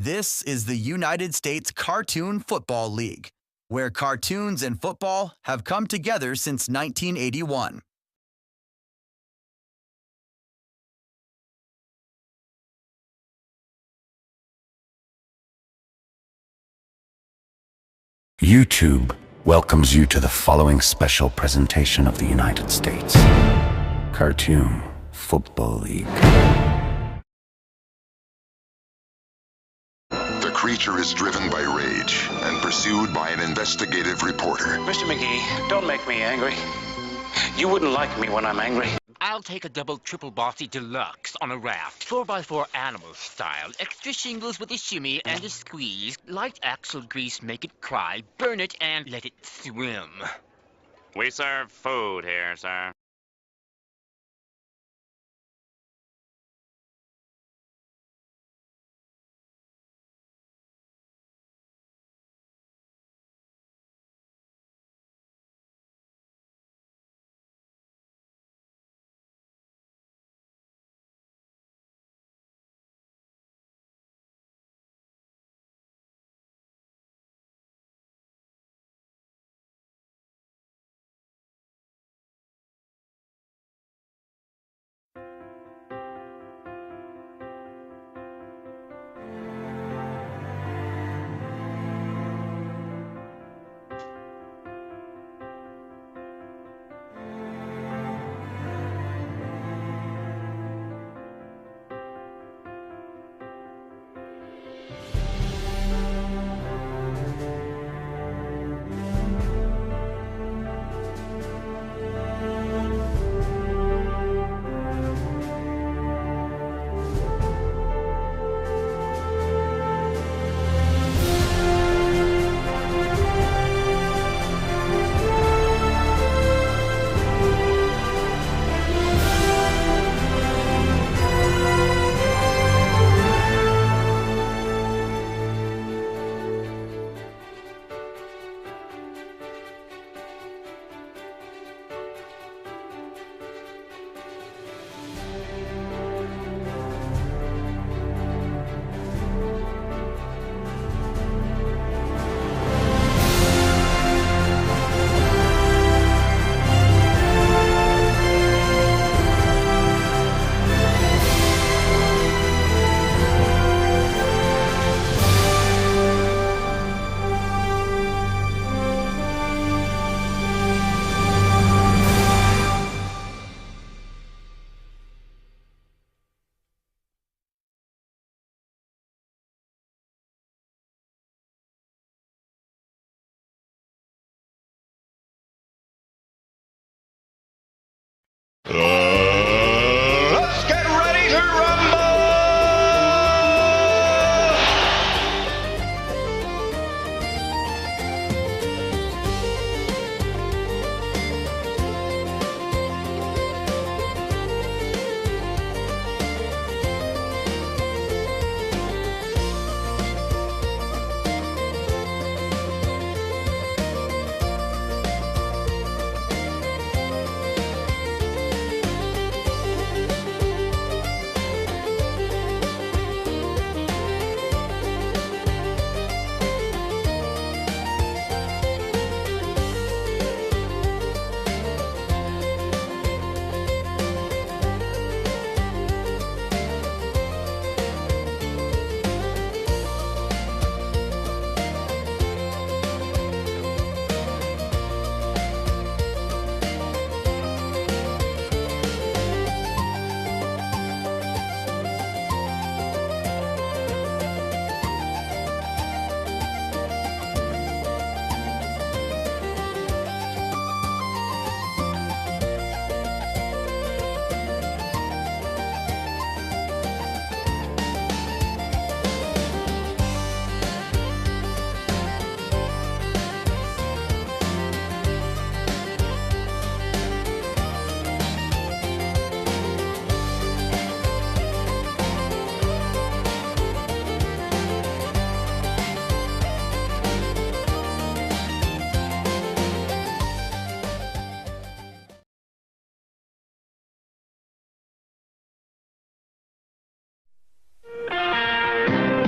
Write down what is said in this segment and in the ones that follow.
This is the United States Cartoon Football League, where cartoons and football have come together since 1981. YouTube welcomes you to the following special presentation of the United States Cartoon Football League. The creature is driven by rage and pursued by an investigative reporter. Mr. McGee, don't make me angry. You wouldn't like me when I'm angry. I'll take a double triple bossy deluxe on a raft, 4x4 animal style, extra shingles with a shimmy and a squeeze, light axle grease, make it cry, burn it and let it swim. We serve food here, sir. Let's get ready to rumble!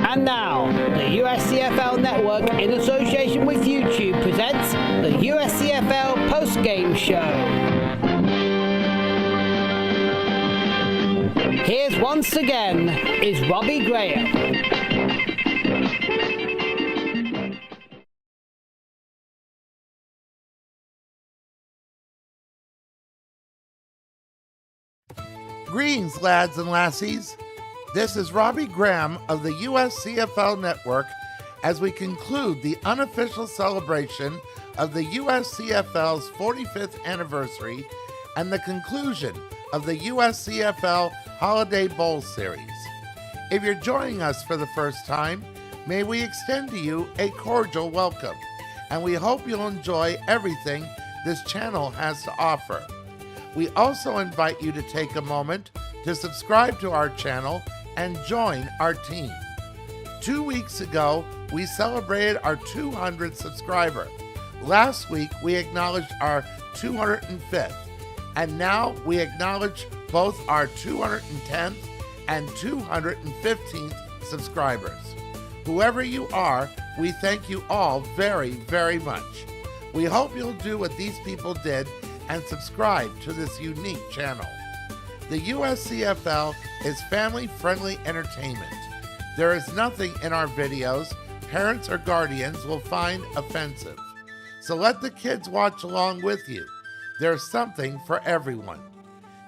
And now, USCFL. The USCFL Network, in association with YouTube, presents the USCFL Post-Game Show. Here's once again is Robbie Graham. Greetings, lads and lassies. This is Robbie Graham of the USCFL Network as we conclude the unofficial celebration of the USCFL's 45th anniversary and the conclusion of the USCFL Holiday Bowl Series. If you're joining us for the first time, may we extend to you a cordial welcome, and we hope you'll enjoy everything this channel has to offer. We also invite you to take a moment to subscribe to our channel and join our team. 2 weeks ago, we celebrated our 200th subscriber. Last week, we acknowledged our 205th, and now we acknowledge both our 210th and 215th subscribers. Whoever you are, we thank you all very, very much. We hope you'll do what these people did and subscribe to this unique channel. The USCFL is family-friendly entertainment. There is nothing in our videos parents or guardians will find offensive. So let the kids watch along with you. There's something for everyone.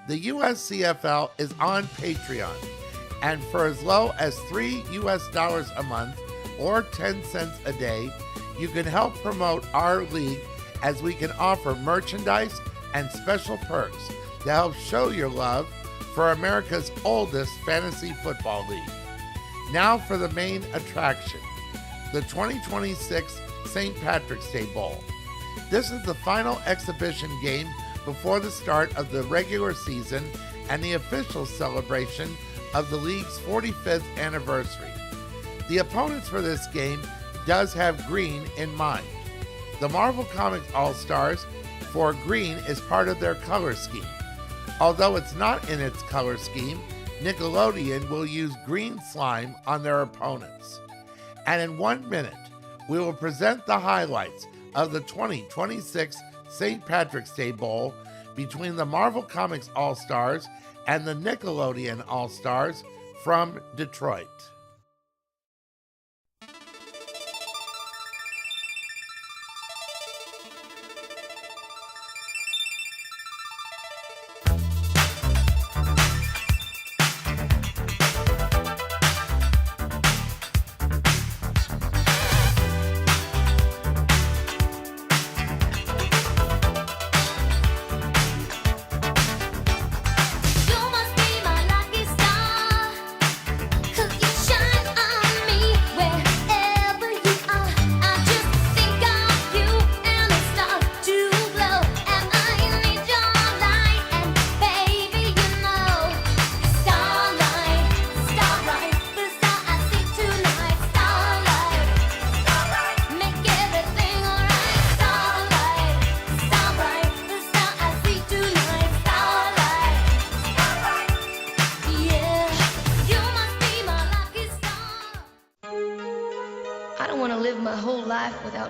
The USCFL is on Patreon, and for as low as $3 a month or 10 cents a day, you can help promote our league as we can offer merchandise and special perks to help show your love for America's oldest fantasy football league. Now for the main attraction, the 2026 St. Patrick's Day Bowl. This is the final exhibition game before the start of the regular season and the official celebration of the league's 45th anniversary. The opponents for this game does have green in mind. The Marvel Comics All-Stars for green is part of their color scheme. Although it's not in its color scheme, Nickelodeon will use green slime on their opponents. And in 1 minute, we will present the highlights of the 2026 St. Patrick's Day Bowl between the Marvel Comics All-Stars and the Nickelodeon All-Stars from Detroit.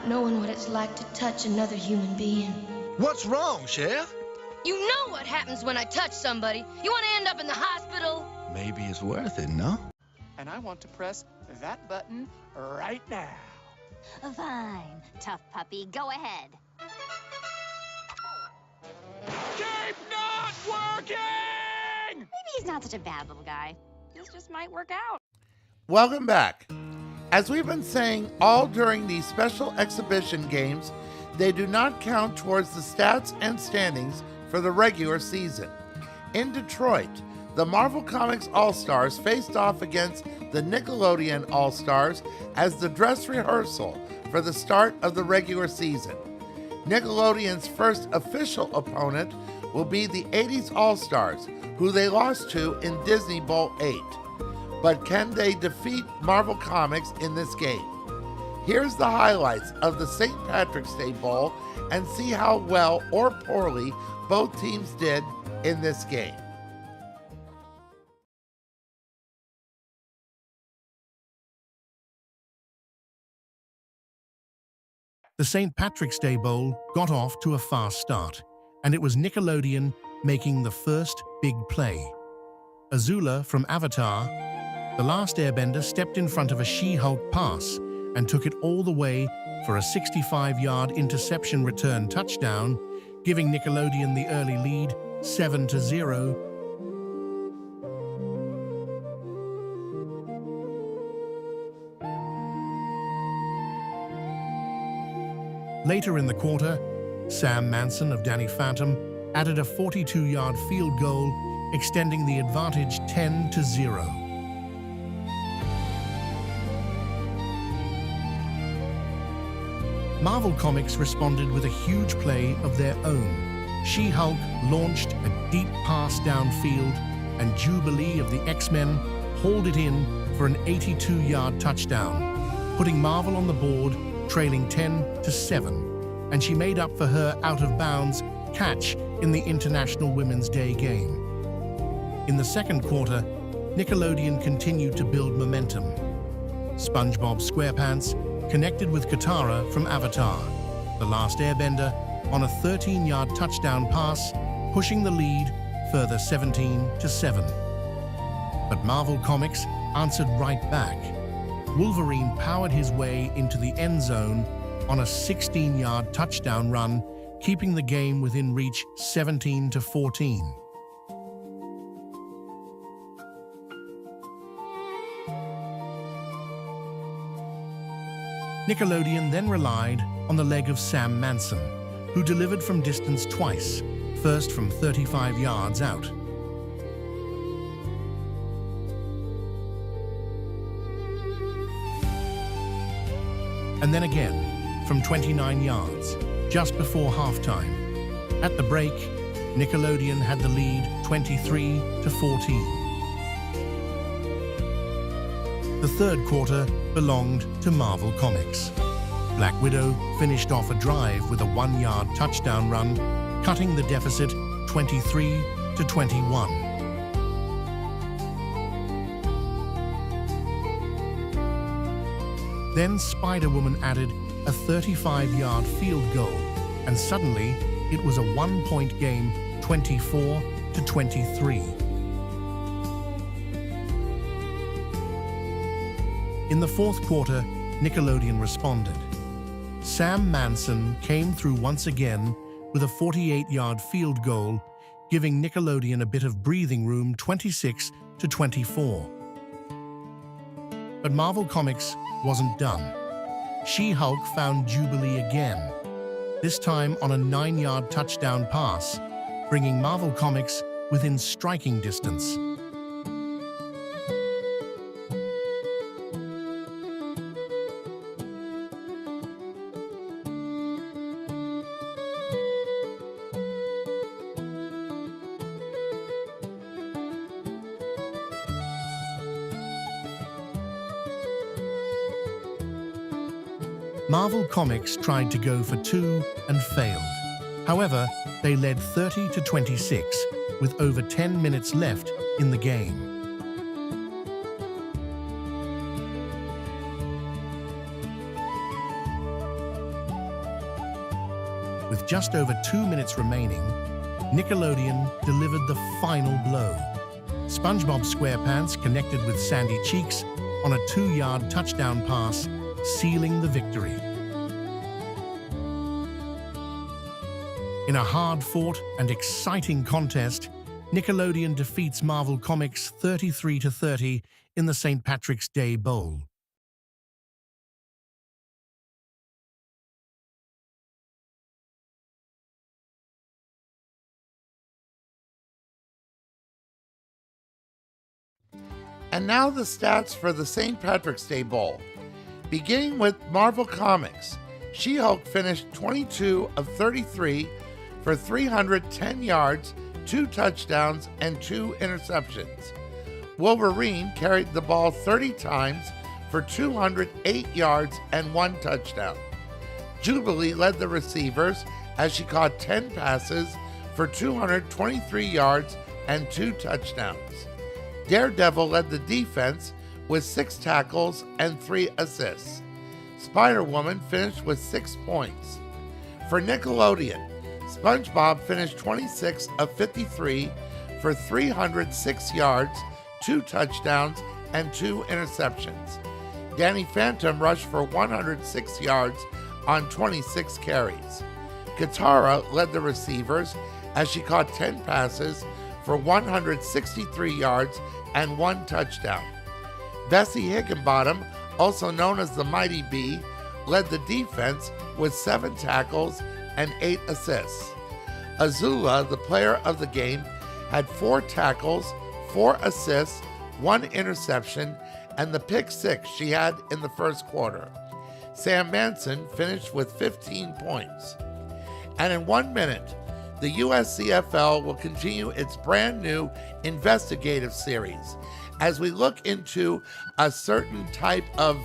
Knowing what it's like to touch another human being. What's wrong, Chef? You know what happens when I touch somebody. You want to end up in the hospital? Maybe it's worth it, no? And I want to press that button right now. Fine. Tough puppy, go ahead. Keep not working! Maybe he's not such a bad little guy. This just might work out. Welcome back. As we've been saying all during these special exhibition games, they do not count towards the stats and standings for the regular season. In Detroit, the Marvel Comics All-Stars faced off against the Nickelodeon All-Stars as the dress rehearsal for the start of the regular season. Nickelodeon's first official opponent will be the 80s All-Stars, who they lost to in Disney Bowl 8. But can they defeat Marvel Comics in this game? Here's the highlights of the St. Patrick's Day Bowl and see how well or poorly both teams did in this game. The St. Patrick's Day Bowl got off to a fast start, and it was Nickelodeon making the first big play. Azula from Avatar, The Last Airbender, stepped in front of a She-Hulk pass and took it all the way for a 65-yard interception return touchdown, giving Nickelodeon the early lead, 7-0. Later in the quarter, Sam Manson of Danny Phantom added a 42-yard field goal, extending the advantage 10-0. Marvel Comics responded with a huge play of their own. She-Hulk launched a deep pass downfield, and Jubilee of the X-Men hauled it in for an 82-yard touchdown, putting Marvel on the board, trailing 10-7, and she made up for her out-of-bounds catch in the International Women's Day game. In the second quarter, Nickelodeon continued to build momentum. SpongeBob SquarePants connected with Katara from Avatar, The Last Airbender, on a 13-yard touchdown pass, pushing the lead further 17-7. But Marvel Comics answered right back. Wolverine powered his way into the end zone on a 16-yard touchdown run, keeping the game within reach 17-14. Nickelodeon then relied on the leg of Sam Manson, who delivered from distance twice, first from 35 yards out. And then again, from 29 yards, just before halftime. At the break, Nickelodeon had the lead 23-14. The third quarter belonged to Marvel Comics. Black Widow finished off a drive with a 1-yard touchdown run, cutting the deficit 23-21. Then Spider-Woman added a 35-yard field goal, and suddenly it was a 1-point game, 24-23. In the fourth quarter, Nickelodeon responded. Sam Manson came through once again with a 48-yard field goal, giving Nickelodeon a bit of breathing room, 26-24. But Marvel Comics wasn't done. She-Hulk found Jubilee again, this time on a 9-yard touchdown pass, bringing Marvel Comics within striking distance. Marvel Comics tried to go for 2 and failed. However, they led 30-26 with over 10 minutes left in the game. With just over 2 minutes remaining, Nickelodeon delivered the final blow. SpongeBob SquarePants connected with Sandy Cheeks on a 2-yard touchdown pass, sealing the victory. In a hard-fought and exciting contest, Nickelodeon defeats Marvel Comics 33-30 in the St. Patrick's Day Bowl. And now the stats for the St. Patrick's Day Bowl. Beginning with Marvel Comics, She-Hulk finished 22 of 33 for 310 yards, 2 touchdowns, and 2 interceptions. Wolverine carried the ball 30 times for 208 yards and 1 touchdown. Jubilee led the receivers as she caught 10 passes for 223 yards and 2 touchdowns. Daredevil led the defense with 6 tackles and 3 assists. Spider-Woman finished with 6 points. For Nickelodeon, SpongeBob finished 26 of 53 for 306 yards, 2 touchdowns, and 2 interceptions. Danny Phantom rushed for 106 yards on 26 carries. Katara led the receivers as she caught 10 passes for 163 yards and 1 touchdown. Bessie Higginbottom, also known as the Mighty Bee, led the defense with 7 tackles and 8 assists. Azula, the player of the game, had 4 tackles, 4 assists, 1 interception, and the pick 6 she had in the first quarter. Sam Manson finished with 15 points. And in 1 minute, the USCFL will continue its brand new investigative series as we look into a certain type of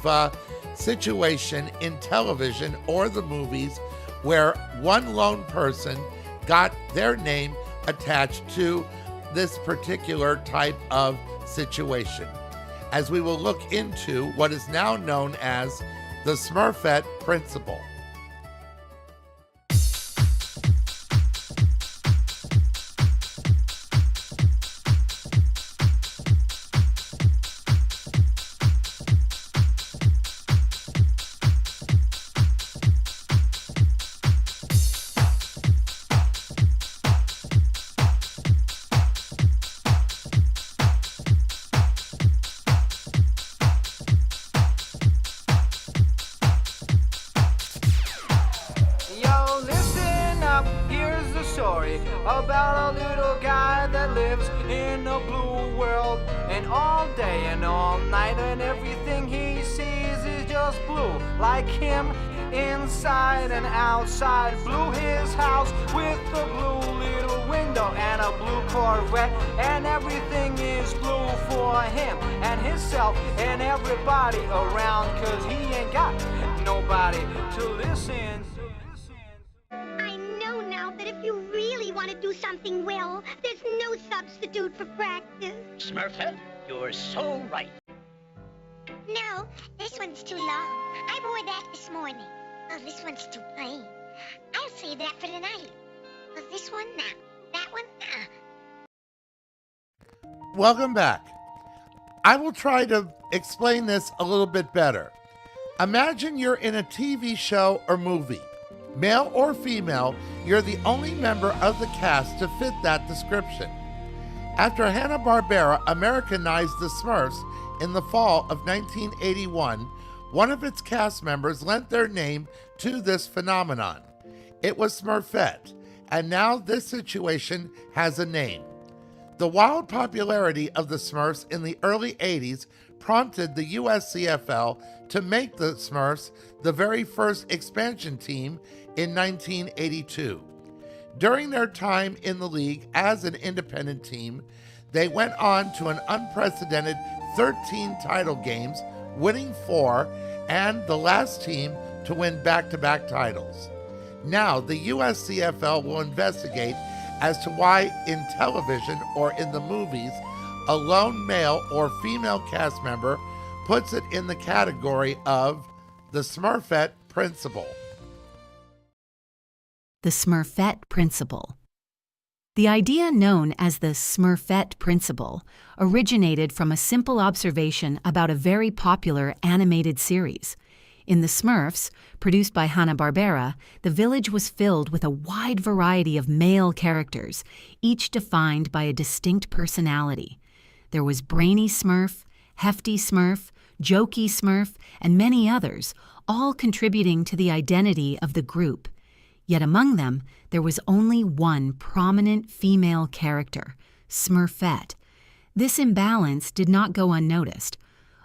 situation in television or the movies where one lone person got their name attached to this particular type of situation, as we will look into what is now known as the Smurfette Principle. About a little guy that lives in a blue world, and all day and all night, and everything he sees is just blue, like him inside and outside. Blue his house with a blue little window and a blue Corvette, and everything is blue for him and himself and everybody around, 'cause he ain't got nobody to listen. That if you really want to do something well, there's no substitute for practice. Smurfette, you're so right. No, this one's too long. I wore that this morning. Oh, this one's too plain. I'll save that for tonight. Well, this one now. That one now. Welcome back. I will try to explain this a little bit better. Imagine you're in a TV show or movie. Male or female, you're the only member of the cast to fit that description. After Hanna-Barbera Americanized the Smurfs in the fall of 1981, one of its cast members lent their name to this phenomenon. It was Smurfette, and now this situation has a name. The wild popularity of the Smurfs in the early 80s prompted the USCFL to make the Smurfs the very first expansion team in 1982. During their time in the league as an independent team, they went on to an unprecedented 13 title games, winning 4, and the last team to win back-to-back titles. Now, the USCFL will investigate as to why in television or in the movies, a lone male or female cast member puts it in the category of the Smurfette Principle. The Smurfette Principle. The idea known as the Smurfette Principle originated from a simple observation about a very popular animated series. In The Smurfs, produced by Hanna-Barbera, the village was filled with a wide variety of male characters, each defined by a distinct personality. There was Brainy Smurf, Hefty Smurf, Jokey Smurf, and many others, all contributing to the identity of the group. Yet among them, there was only one prominent female character, Smurfette. This imbalance did not go unnoticed.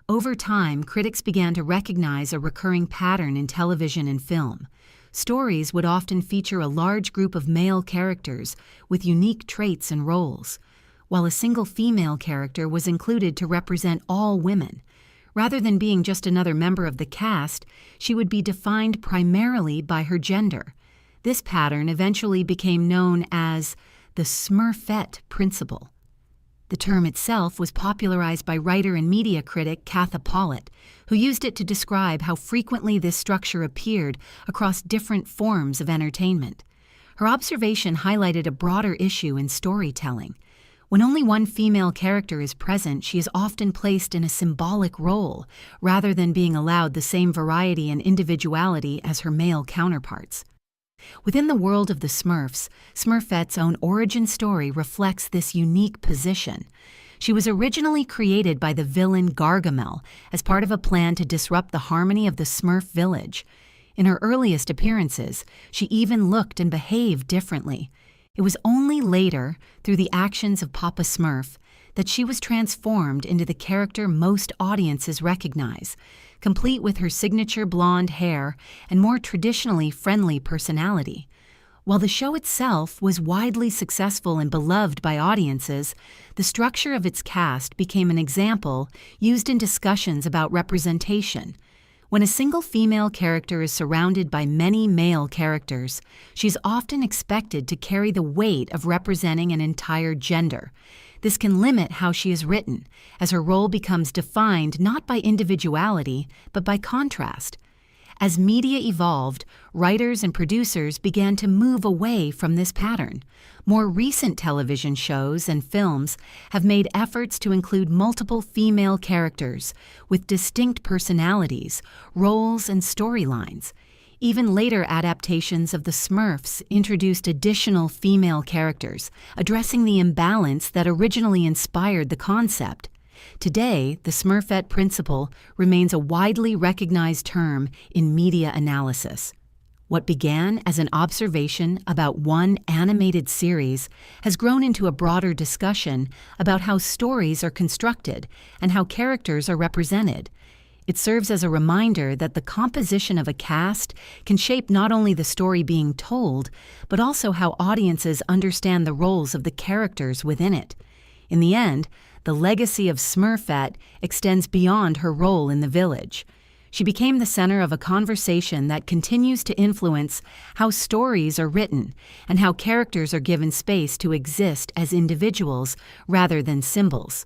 Over time, critics began to recognize a recurring pattern in television and film. Stories would often feature a large group of male characters with unique traits and roles, while a single female character was included to represent all women. Rather than being just another member of the cast, she would be defined primarily by her gender. This pattern eventually became known as the Smurfette Principle. The term itself was popularized by writer and media critic Katha Pollitt, who used it to describe how frequently this structure appeared across different forms of entertainment. Her observation highlighted a broader issue in storytelling. When only one female character is present, she is often placed in a symbolic role, rather than being allowed the same variety and individuality as her male counterparts. Within the world of the Smurfs, Smurfette's own origin story reflects this unique position. She was originally created by the villain Gargamel as part of a plan to disrupt the harmony of the Smurf village. In her earliest appearances, she even looked and behaved differently. It was only later, through the actions of Papa Smurf, that she was transformed into the character most audiences recognize, complete with her signature blonde hair and more traditionally friendly personality. While the show itself was widely successful and beloved by audiences, the structure of its cast became an example used in discussions about representation. When a single female character is surrounded by many male characters, she's often expected to carry the weight of representing an entire gender. This can limit how she is written, as her role becomes defined not by individuality, but by contrast. As media evolved, writers and producers began to move away from this pattern. More recent television shows and films have made efforts to include multiple female characters with distinct personalities, roles, and storylines. Even later adaptations of the Smurfs introduced additional female characters, addressing the imbalance that originally inspired the concept. Today, the Smurfette Principle remains a widely recognized term in media analysis. What began as an observation about one animated series has grown into a broader discussion about how stories are constructed and how characters are represented. It serves as a reminder that the composition of a cast can shape not only the story being told, but also how audiences understand the roles of the characters within it. In the end, the legacy of Smurfette extends beyond her role in the village. She became the center of a conversation that continues to influence how stories are written and how characters are given space to exist as individuals rather than symbols.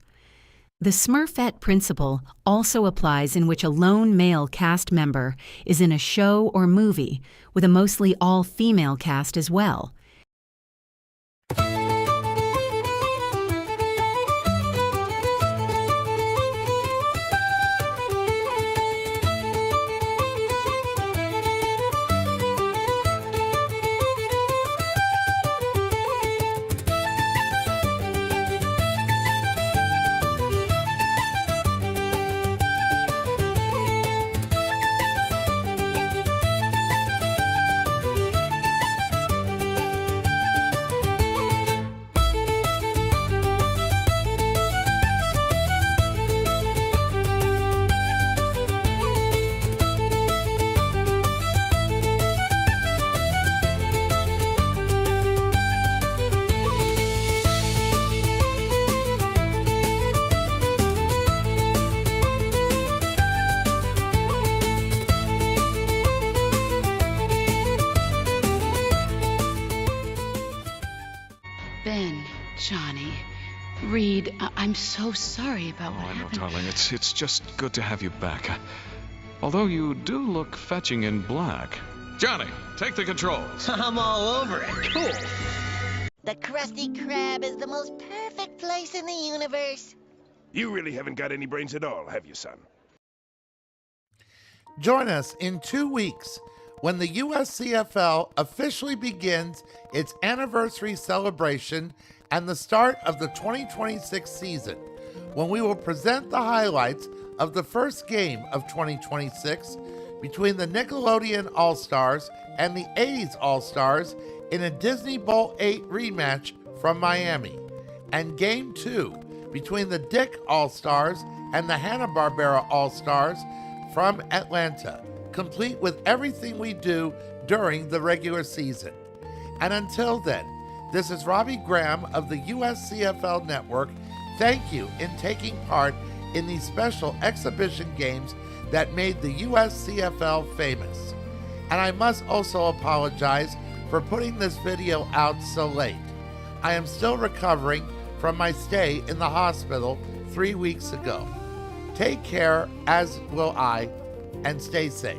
The Smurfette Principle also applies in which a lone male cast member is in a show or movie, with a mostly all-female cast as well. Ben, Johnny, Reed, I'm so sorry about what I know, happened. darling. It's just good to have you back. Although you do look fetching in black. Johnny, take the controls. I'm all over it. Cool. The Krusty Krab is the most perfect place in the universe. You really haven't got any brains at all, have you, son? Join us in 2 weeks when the USCFL officially begins its anniversary celebration and the start of the 2026 season, when we will present the highlights of the first game of 2026 between the Nickelodeon All-Stars and the 80s All-Stars in a Disney Bowl 8 rematch from Miami, and Game 2 between the Dick All-Stars and the Hanna-Barbera All-Stars from Atlanta, complete with everything we do during the regular season. And until then, this is Robbie Graham of the USCFL Network. Thank you in taking part in these special exhibition games that made the USCFL famous. And I must also apologize for putting this video out so late. I am still recovering from my stay in the hospital 3 weeks ago. Take care, as will I, and stay safe.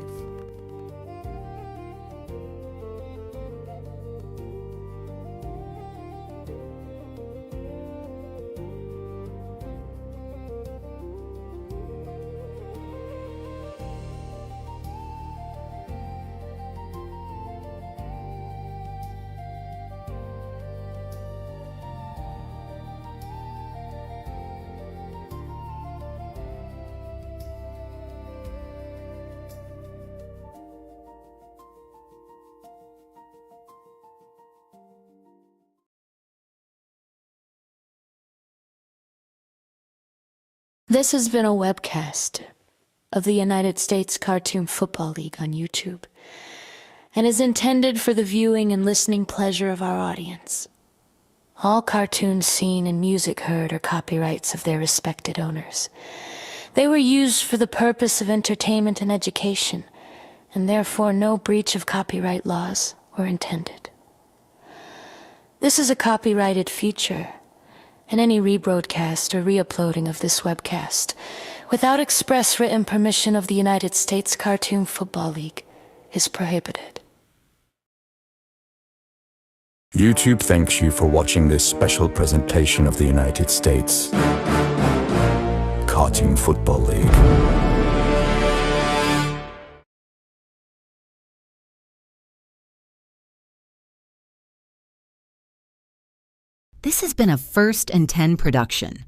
This has been a webcast of the United States Cartoon Football League on YouTube and is intended for the viewing and listening pleasure of our audience. All cartoons seen and music heard are copyrights of their respected owners. They were used for the purpose of entertainment and education, and therefore no breach of copyright laws were intended. This is a copyrighted feature, and any rebroadcast or re-uploading of this webcast without express written permission of the United States Cartoon Football League is prohibited. YouTube thanks you for watching this special presentation of the United States Cartoon Football League. This has been a First and 10 production.